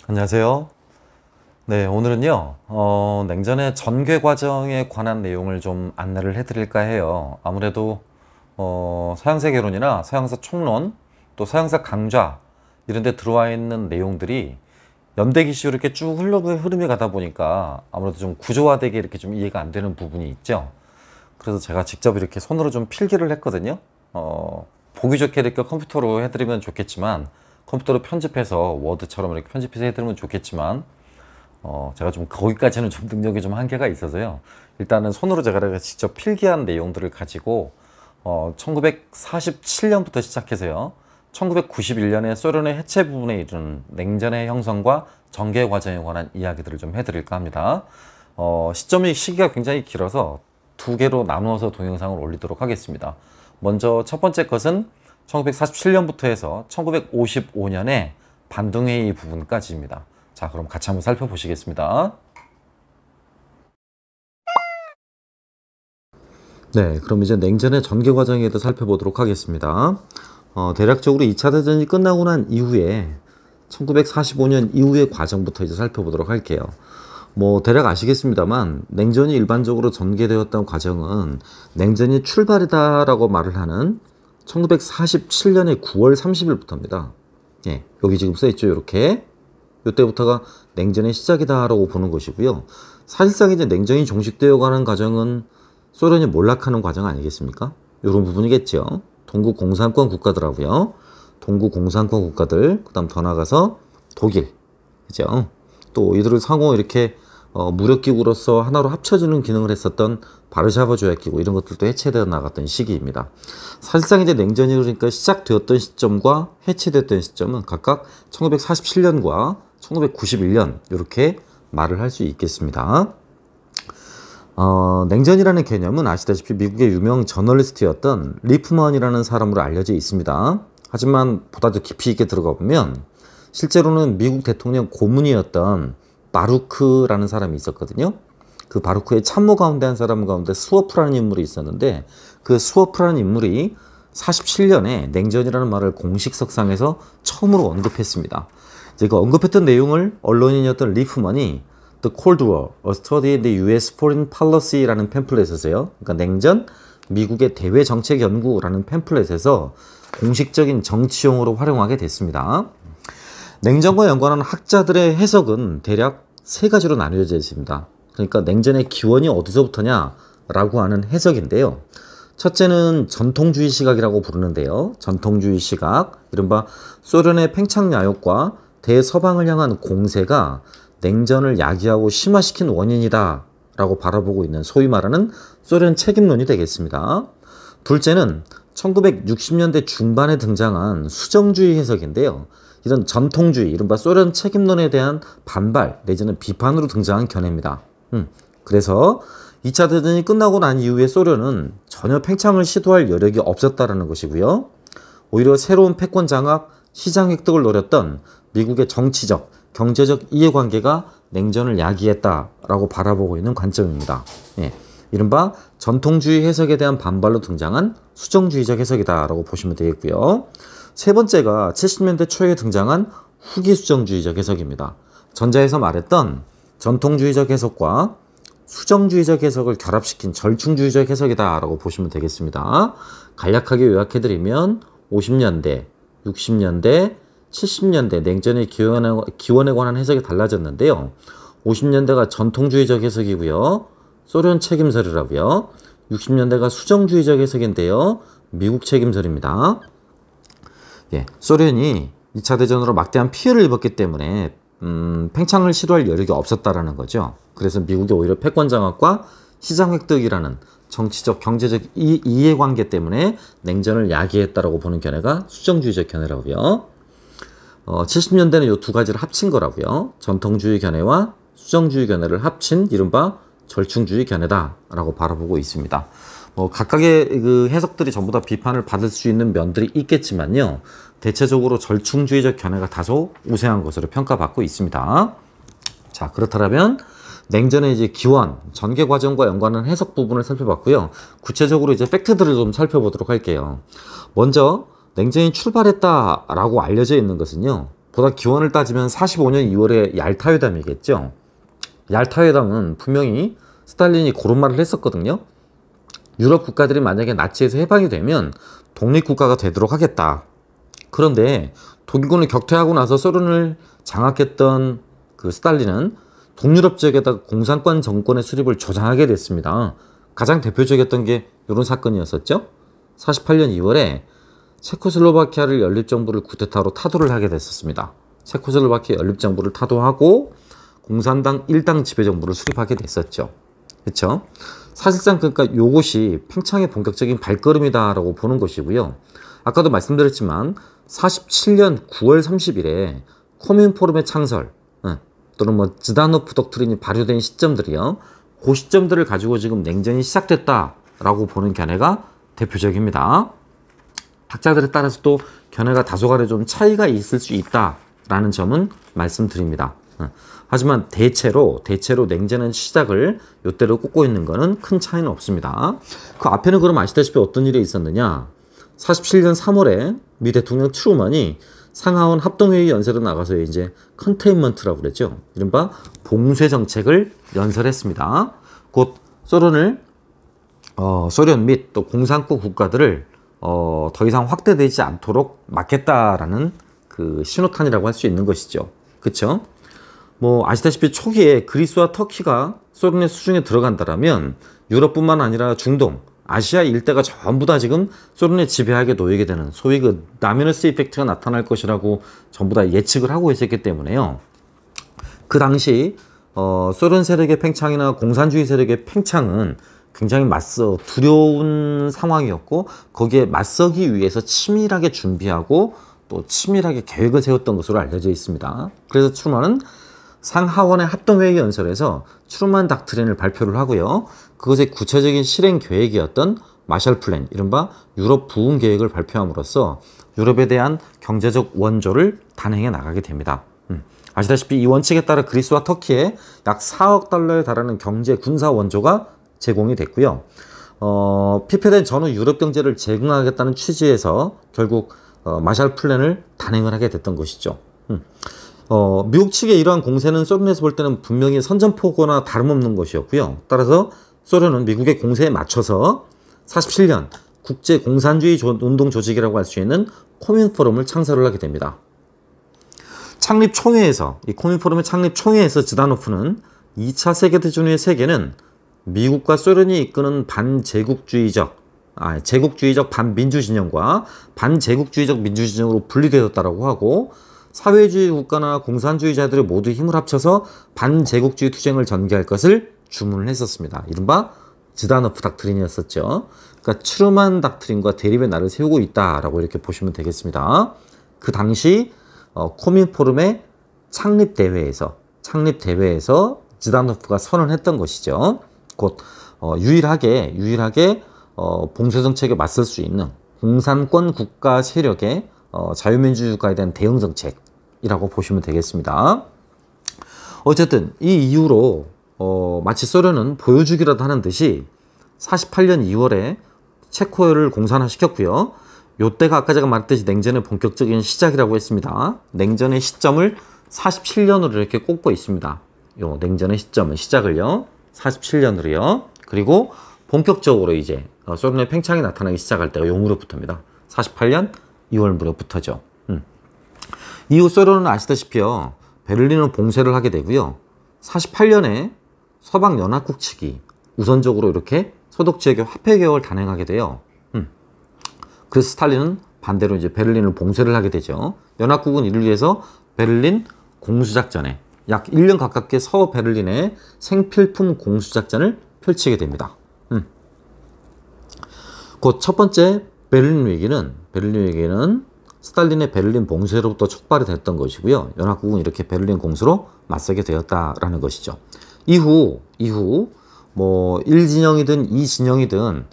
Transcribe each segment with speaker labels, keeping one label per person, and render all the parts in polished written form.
Speaker 1: 안녕하세요. 네, 오늘은요, 냉전의 전개 과정에 관한 내용을 좀 안내를 해드릴까 해요. 아무래도, 서양사 개론이나 서양사 총론, 또 서양사 강좌, 이런 데 들어와 있는 내용들이 연대기시로 이렇게 쭉 흐름이 가다 보니까 아무래도 좀 구조화되게 이렇게 좀 이해가 안 되는 부분이 있죠. 그래서 제가 직접 이렇게 손으로 좀 필기를 했거든요. 보기 좋게 이렇게 컴퓨터로 해드리면 좋겠지만, 컴퓨터로 편집해서 워드처럼 이렇게 편집해서 해드리면 좋겠지만, 제가 좀 거기까지는 좀 능력이 좀 한계가 있어서요. 일단은 손으로 제가 직접 필기한 내용들을 가지고 1947년부터 시작해서요. 1991년에 소련의 해체 부분에 이르는 냉전의 형성과 전개 과정에 관한 이야기들을 좀 해드릴까 합니다. 시기가 굉장히 길어서 두 개로 나누어서 동영상을 올리도록 하겠습니다. 먼저 첫 번째 것은 1947년부터 해서 1955년에 반동회의 부분까지입니다. 자, 그럼 같이 한번 살펴보시겠습니다. 네, 그럼 이제 냉전의 전개 과정에 대해서 살펴보도록 하겠습니다. 대략적으로 2차 대전이 끝나고 난 이후에 1945년 이후의 과정부터 이제 살펴보도록 할게요. 뭐 대략 아시겠습니다만 냉전이 일반적으로 전개되었던 과정은 냉전이 출발이다라고 말을 하는 1947년의 9월 30일부터입니다. 예, 여기 지금 써있죠, 이렇게. 이때부터가 냉전의 시작이다라고 보는 것이고요. 사실상 이제 냉전이 종식되어 가는 과정은 소련이 몰락하는 과정 아니겠습니까? 이런 부분이겠죠. 동구 공산권 국가들하고요. 동구 공산권 국가들, 그 다음 더 나가서 독일, 그죠? 또 이들을 상호 이렇게 무력기구로서 하나로 합쳐지는 기능을 했었던 바르샤바 조약기구, 이런 것들도 해체되어 나갔던 시기입니다. 사실상 이제 냉전이 그러니까 시작되었던 시점과 해체됐던 시점은 각각 1947년과 1991년 이렇게 말을 할 수 있겠습니다. 냉전이라는 개념은 아시다시피 미국의 유명 저널리스트였던 리프먼이라는 사람으로 알려져 있습니다. 하지만 보다 더 깊이 있게 들어가 보면 실제로는 미국 대통령 고문이었던 바루크라는 사람이 있었거든요. 그 바루크의 참모 가운데 한 사람 가운데 스워프라는 인물이 있었는데, 그 스워프라는 인물이 47년에 냉전이라는 말을 공식 석상에서 처음으로 언급했습니다. 이제 그 언급했던 내용을 언론인이었던 리프먼이 The Cold War, A Study in the U.S. Foreign Policy라는 팸플렛에서요. 그러니까 냉전, 미국의 대외 정책 연구라는 팸플렛에서 공식적인 정치용어로 활용하게 됐습니다. 냉전과 연관하는 학자들의 해석은 대략 세 가지로 나뉘어져 있습니다. 그러니까 냉전의 기원이 어디서부터냐라고 하는 해석인데요. 첫째는 전통주의 시각이라고 부르는데요. 전통주의 시각, 이른바 소련의 팽창야욕과 대서방을 향한 공세가 냉전을 야기하고 심화시킨 원인이다 라고 바라보고 있는 소위 말하는 소련 책임론이 되겠습니다. 둘째는 1960년대 중반에 등장한 수정주의 해석인데요. 이런 전통주의, 이른바 소련 책임론에 대한 반발 내지는 비판으로 등장한 견해입니다. 그래서 2차 대전이 끝나고 난 이후에 소련은 전혀 팽창을 시도할 여력이 없었다는 것이고요. 오히려 새로운 패권 장악, 시장 획득을 노렸던 미국의 정치적, 경제적 이해관계가 냉전을 야기했다라고 바라보고 있는 관점입니다. 예, 이른바 전통주의 해석에 대한 반발로 등장한 수정주의적 해석이다라고 보시면 되겠고요. 세 번째가 70년대 초에 등장한 후기 수정주의적 해석입니다. 전자에서 말했던 전통주의적 해석과 수정주의적 해석을 결합시킨 절충주의적 해석이다라고 보시면 되겠습니다. 간략하게 요약해드리면 50년대, 60년대, 70년대 냉전의 기원에 관한 해석이 달라졌는데요. 50년대가 전통주의적 해석이고요. 소련 책임설이라고요. 60년대가 수정주의적 해석인데요. 미국 책임설입니다. 예, 소련이 2차 대전으로 막대한 피해를 입었기 때문에 팽창을 시도할 여력이 없었다라는 거죠. 그래서 미국이 오히려 패권 장악과 시장 획득이라는 정치적, 경제적 이해관계 때문에 냉전을 야기했다라고 보는 견해가 수정주의적 견해라고요. 70년대는 이 두 가지를 합친 거라고요. 전통주의 견해와 수정주의 견해를 합친 이른바 절충주의 견해다라고 바라보고 있습니다. 각각의 그 해석들이 전부 다 비판을 받을 수 있는 면들이 있겠지만요. 대체적으로 절충주의적 견해가 다소 우세한 것으로 평가받고 있습니다. 자, 그렇다면 냉전의 이제 기원, 전개 과정과 연관한 해석 부분을 살펴봤고요. 구체적으로 이제 팩트들을 좀 살펴보도록 할게요. 먼저 냉전이 출발했다라고 알려져 있는 것은요. 보다 기원을 따지면 45년 2월에 얄타 회담이겠죠. 얄타 회담은 분명히 스탈린이 그런 말을 했었거든요. 유럽 국가들이 만약에 나치에서 해방이 되면 독립국가가 되도록 하겠다. 그런데 독일군을 격퇴하고 나서 소련을 장악했던 그 스탈린은 동유럽 지역에다가 공산권 정권의 수립을 조장하게 됐습니다. 가장 대표적이었던 게 이런 사건이었었죠. 48년 2월에 체코슬로바키아를 연립정부를 쿠데타로 타도를 하게 됐었습니다. 체코슬로바키아 연립정부를 타도하고 공산당 1당 지배정부를 수립하게 됐었죠. 그렇죠? 사실상 그러니까 이것이 팽창의 본격적인 발걸음이다라고 보는 것이고요. 아까도 말씀드렸지만 47년 9월 30일에 코민포럼의 창설 또는 뭐 지다노프 독트린이 발효된 시점들이요. 그 시점들을 가지고 지금 냉전이 시작됐다라고 보는 견해가 대표적입니다. 학자들에 따라서 또 견해가 다소간에 좀 차이가 있을 수 있다라는 점은 말씀드립니다. 하지만 대체로 냉전의 시작을 이때로 꼽고 있는 것은 큰 차이는 없습니다. 그 앞에는 그럼 아시다시피 어떤 일이 있었느냐. 47년 3월에 미 대통령 트루먼이 상하원 합동회의 연설에 나가서 이제 컨테인먼트라고 그랬죠. 이른바 봉쇄 정책을 연설했습니다. 곧 소련 및 또 공산국 국가들을 더 이상 확대되지 않도록 막겠다라는 그 신호탄이라고 할 수 있는 것이죠. 그렇죠? 뭐 아시다시피 초기에 그리스와 터키가 소련의 수중에 들어간다라면 유럽뿐만 아니라 중동, 아시아 일대가 전부 다 지금 소련의 지배하에 놓이게 되는 소위 그 나미너스 이펙트가 나타날 것이라고 전부 다 예측을 하고 있었기 때문에요. 그 당시 소련 세력의 팽창이나 공산주의 세력의 팽창은 굉장히 두려운 상황이었고 거기에 맞서기 위해서 치밀하게 준비하고 또 치밀하게 계획을 세웠던 것으로 알려져 있습니다. 그래서 트루먼은 상하원의 합동회의 연설에서 트루먼 닥트린을 발표를 하고요. 그것의 구체적인 실행 계획이었던 마샬 플랜, 이른바 유럽 부흥 계획을 발표함으로써 유럽에 대한 경제적 원조를 단행해 나가게 됩니다. 아시다시피 이 원칙에 따라 그리스와 터키에 약 4억 달러에 달하는 경제 군사 원조가 제공이 됐고요. 피폐된 전후 유럽 경제를 재건하겠다는 취지에서 결국 마샬 플랜을 단행을 하게 됐던 것이죠. 미국 측의 이러한 공세는 소련에서 볼 때는 분명히 선전포고나 다름없는 것이었고요. 따라서 소련은 미국의 공세에 맞춰서 47년 국제 공산주의 운동 조직이라고 할 수 있는 코민포럼을 창설을 하게 됩니다. 창립 총회에서 이 코민포럼의 창립 총회에서 지다노프는 2차 세계대전 후의 세계는 미국과 소련이 이끄는 제국주의적 반민주 진영과 반제국주의적 민주 진영으로 분리되었다라고 하고 사회주의 국가나 공산주의자들이 모두 힘을 합쳐서 반제국주의 투쟁을 전개할 것을 주문을 했었습니다. 이른바 지다노프 닥트린이었었죠. 그러니까 트루먼 닥트린과 대립의 날을 세우고 있다라고 이렇게 보시면 되겠습니다. 그 당시 코민포럼의 창립대회에서 지다노프가 선언했던 것이죠. 곧 유일하게 봉쇄 정책에 맞설 수 있는 공산권 국가 세력의 자유민주주의 국가에 대한 대응 정책이라고 보시면 되겠습니다. 어쨌든 이 이후로 마치 소련은 보여주기라도 하는 듯이 48년 2월에 체코를 공산화시켰고요. 요때가 아까 제가 말했듯이 냉전의 본격적인 시작이라고 했습니다. 냉전의 시점을 47년으로 이렇게 꼽고 있습니다. 요 냉전의 시작을요. 47년으로요. 그리고 본격적으로 이제 소련의 팽창이 나타나기 시작할 때가 요 무렵부터입니다. 48년 2월 무렵부터죠. 이후 소련은 아시다시피요. 베를린을 봉쇄를 하게 되고요. 48년에 서방 연합국 측이 우선적으로 이렇게 서독 지역의 화폐 개혁을 단행하게 돼요. 그래서 스탈린은 반대로 이제 베를린을 봉쇄를 하게 되죠. 연합국은 이를 위해서 베를린 공수작전에 약 1년 가깝게 서베를린의 생필품 공수작전을 펼치게 됩니다. 곧 첫 번째 베를린 위기는 스탈린의 베를린 봉쇄로부터 촉발이 됐던 것이고요. 연합국은 이렇게 베를린 공수로 맞서게 되었다라는 것이죠. 이후 뭐 1진영이든 2진영이든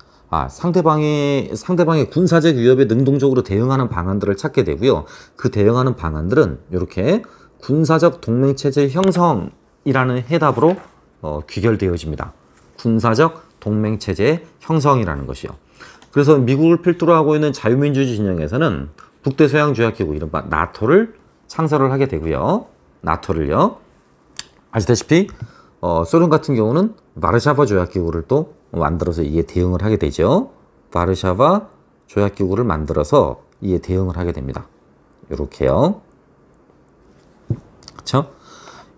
Speaker 1: 상대방의 군사적 위협에 능동적으로 대응하는 방안들을 찾게 되고요. 그 대응하는 방안들은 이렇게 군사적 동맹체제 형성이라는 해답으로 귀결되어집니다. 군사적 동맹체제 형성이라는 것이요. 그래서 미국을 필두로 하고 있는 자유민주주의 진영에서는 북대서양조약기구 이른바 나토를 창설을 하게 되고요. 나토를요. 아시다시피 소련 같은 경우는 바르샤바 조약기구를 또 만들어서 이에 대응을 하게 되죠. 바르샤바 조약기구를 만들어서 이에 대응을 하게 됩니다. 이렇게요. 그렇죠?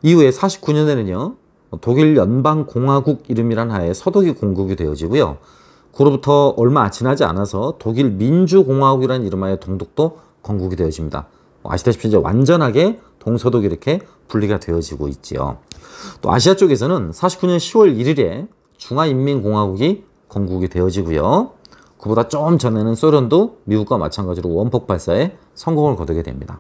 Speaker 1: 이후에 49년에는요. 독일 연방공화국 이름이란 하에 서독이 공국이 되어지고요. 그로부터 얼마 지나지 않아서 독일 민주공화국이라는 이름하에 동독도 건국이 되어집니다. 아시다시피 이제 완전하게 동서독 이렇게 분리가 되어지고 있지요. 또 아시아 쪽에서는 49년 10월 1일에 중화인민공화국이 건국이 되어지고요. 그보다 좀 전에는 소련도 미국과 마찬가지로 원폭 발사에 성공을 거두게 됩니다.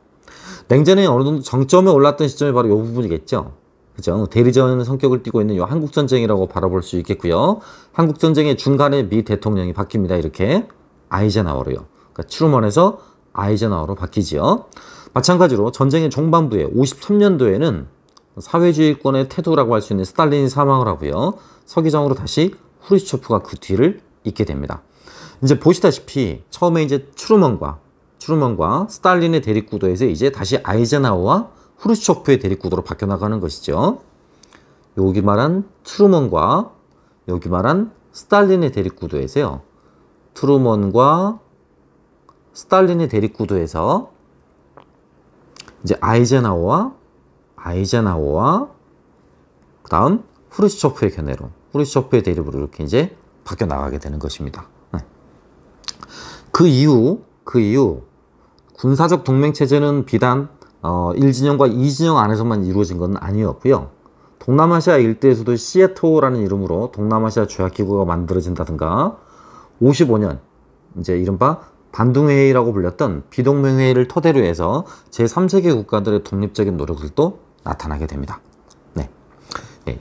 Speaker 1: 냉전이 어느 정도 정점에 올랐던 시점이 바로 이 부분이겠죠. 그죠? 대리전 성격을 띠고 있는 이 한국전쟁이라고 바라볼 수 있겠고요. 한국전쟁의 중간에 미 대통령이 바뀝니다. 이렇게 아이젠하워로요. 그러니까 트루먼에서 아이젠하워로 바뀌지요. 마찬가지로 전쟁의 종반부에 53년도에는 사회주의권의 태도라고 할 수 있는 스탈린이 사망을 하고요. 서기장으로 다시 후르시초프가 그 뒤를 잇게 됩니다. 이제 보시다시피 처음에 이제 트루먼과 스탈린의 대립구도에서 이제 다시 아이젠하워와 후르시초프의 대립구도로 바뀌어 나가는 것이죠. 여기 말한 트루먼과 여기 말한 스탈린의 대립구도에서요. 트루먼과 스탈린의 대립구도에서 이제 아이젠하워와 그 다음 후르시초프의 견해로 후르시초프의 대립으로 이렇게 이제 바뀌어 나가게 되는 것입니다. 그 이후 군사적 동맹 체제는 비단 1진영과 2진영 안에서만 이루어진 건 아니었고요. 동남아시아 일대에서도 시애토라는 이름으로 동남아시아 조약기구가 만들어진다든가 55년 이제 이른바 반둥회의라고 불렸던 비동맹회의를 토대로 해서 제3세계 국가들의 독립적인 노력들도 나타나게 됩니다. 네.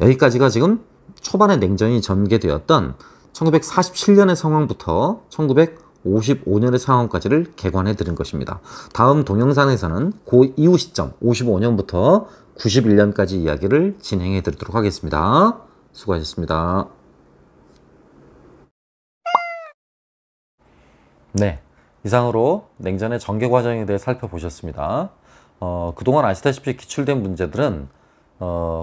Speaker 1: 여기까지가 지금 초반에 냉전이 전개되었던 1947년의 상황부터 1955년의 상황까지를 개관해 드린 것입니다. 다음 동영상에서는 그 이후 시점 55년부터 91년까지 이야기를 진행해 드리도록 하겠습니다. 수고하셨습니다. 네, 이상으로 냉전의 전개 과정에 대해 살펴보셨습니다. 그동안 아시다시피 기출된 문제들은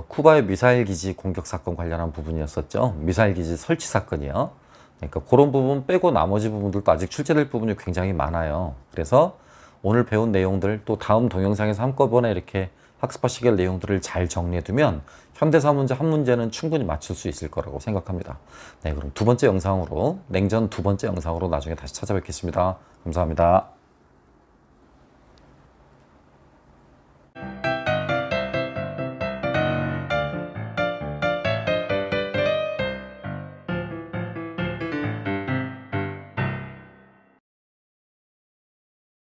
Speaker 1: 쿠바의 미사일 기지 공격 사건 관련한 부분이었었죠. 미사일 기지 설치 사건이요. 그러니까 그런 부분 빼고 나머지 부분들도 아직 출제될 부분이 굉장히 많아요. 그래서 오늘 배운 내용들 또 다음 동영상에서 한꺼번에 이렇게 학습하시게 될 내용들을 잘 정리해두면 현대사 문제 한 문제는 충분히 맞출 수 있을 거라고 생각합니다. 네, 그럼 두 번째 영상으로 냉전 두 번째 영상으로 나중에 다시 찾아뵙겠습니다. 감사합니다.